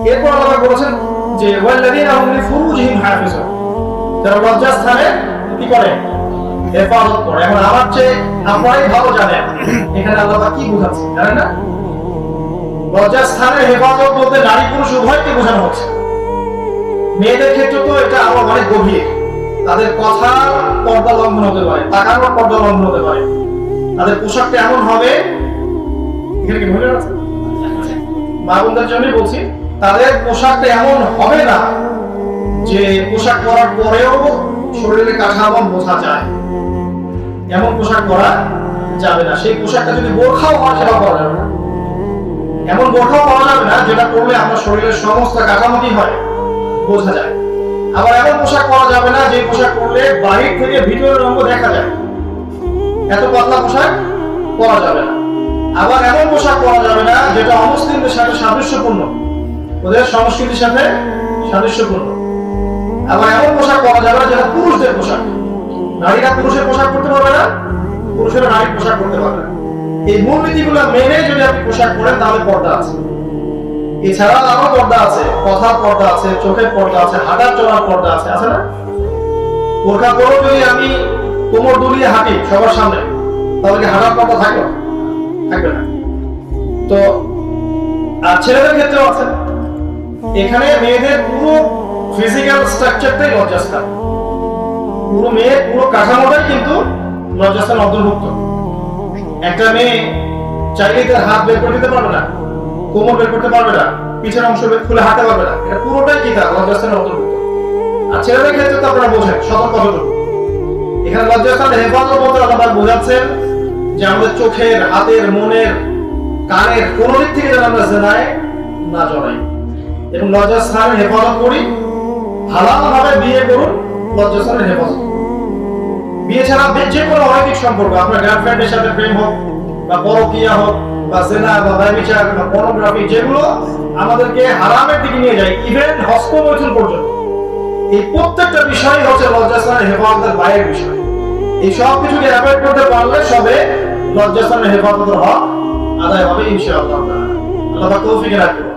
এরপর আল্লাহ বলেছেন যে ওয়াল্লাযীনা হুম লিফুরুজিহিম হাফিজুন, যারা লজ্জাস্থানে কি করে? হেফাজত করে। এখন আমার চেয়ে আপনারাই ভালো জানেন এখানে আল্লাহ কি বোঝাচ্ছে, জানেন না? লজ্জাস্থানের হেফাজত বলতে নারী পুরুষ উভয়কে বোঝানো হচ্ছে। মেয়েদের ক্ষেত্রে তো এটা আরো অনেক গভীর। তাদের কথা পর্দা লঙ্ঘন হতে পারে, তাকানোর পর্দা লঙ্ঘন হতে পারে, তাদের পোশাকটা এমন হবে, এখানে কি মহিলা আছে? মা বোনদের জন্যই বলছি, তাদের পোশাকটা এমন হবে না যে পোশাক পরার পরেও শরীরের কাঠামো বোঝা যায়, এমন পোশাক পরা যাবে না। সেই পোশাকটা যদি বোরখাও হয় সেটা পরা যাবে না, এমন বোরখাও পাওয়া যাবে না যেটা পরলে আমার শরীরের সমস্ত কাঠামো কি হয় বোঝা যায়। আবার এমন পোশাক পরা যাবে না যে পোশাক পরলে বাহির থেকে ভিতরের অঙ্গ দেখা যায়, এত পাতলা পোশাক পরা যাবে না। আবার এমন পোশাক পরা যাবে না যেটা অমুসলিমদের সাথে সাদৃশ্যপূর্ণ, ওদের সংস্কৃতির সাথে সাদৃশ্যপূর্ণ। আবার এমন পোশাক পরা যাবে না যেটা পুরুষদের পোশাক, নারীরা পুরুষের পোশাক পরতে পারবে না, পুরুষেরা নারীর পোশাক পরতে পারবে না। এই মূলনীতিগুলো মেনে যদি আপনি পোশাক পরেন তাহলে পর্দা আছে। এছাড়া আরো পর্দা আছে, কথার পর্দা আছে, চোখের পর্দা আছে, হাঁটার চলার পর্দা আছে, আছে না? বোরকা পরেও যদি আমি কোমর দুলিয়ে হাঁটি সবার সামনে, তাহলে কি হাঁটার পর্দা থাকবে? থাকবে না। তো আর ছেলেদের ক্ষেত্রেও আছে। এখানে মেয়েদের পুরো ফিজিক্যাল স্ট্রাকচারটাই লজ্জাস্থান, পুরো মেয়ের পুরো কাঠামোটাই কিন্তু লজ্জাস্থান অন্তর্ভুক্ত। একটা মেয়ে চাইলে তার হাত বের করে দিতে পারবে না, কোমর বের করতে পারবে না, পিছের অংশ খুলে হাঁটতে পারবে না, এটা পুরোটাই কি তার লজ্জাস্থানের অন্তর্ভুক্ত। আর ছেলেদের ক্ষেত্রে তো আপনারা বোঝেন সতর্ক কতটুকু। এখানে লজ্জাস্থানের হেফাজত বলতে আল্লাহ বোঝাচ্ছেন যে আমাদের চোখের, হাতের, মনের, কানের কোন দিক থেকে যেন আমরা জেনায় না জড়াই এবং লজ্জাস্থানের হেফাজত করি। হালাল ভাবে বিয়ে করুন, লজ্জাস্থানের হেফাজত। বিয়ে ছাড়া যে কোনো অনৈতিক সম্পর্ক, আপনার গার্লফ্রেন্ডের সাথে প্রেম হোক বা পরকীয়া হোক বা জেনা বা ব্যভিচার বা পর্নোগ্রাফি, যেগুলো আমাদেরকে হারামের দিকে নিয়ে যায়, ইভেন হস্তমৈথুন পর্যন্ত, এই প্রত্যেকটা বিষয় হচ্ছে লজ্জাস্থানের হেফাজতের বাইরের বিষয়। এই সব কিছুকে অ্যাভয়েড করতে পারলে সবে লজ্জাস্থানের হেফাজতের হক আদায় হবে ইনশাআল্লাহ। আল্লাহ তৌফিক রাখুন।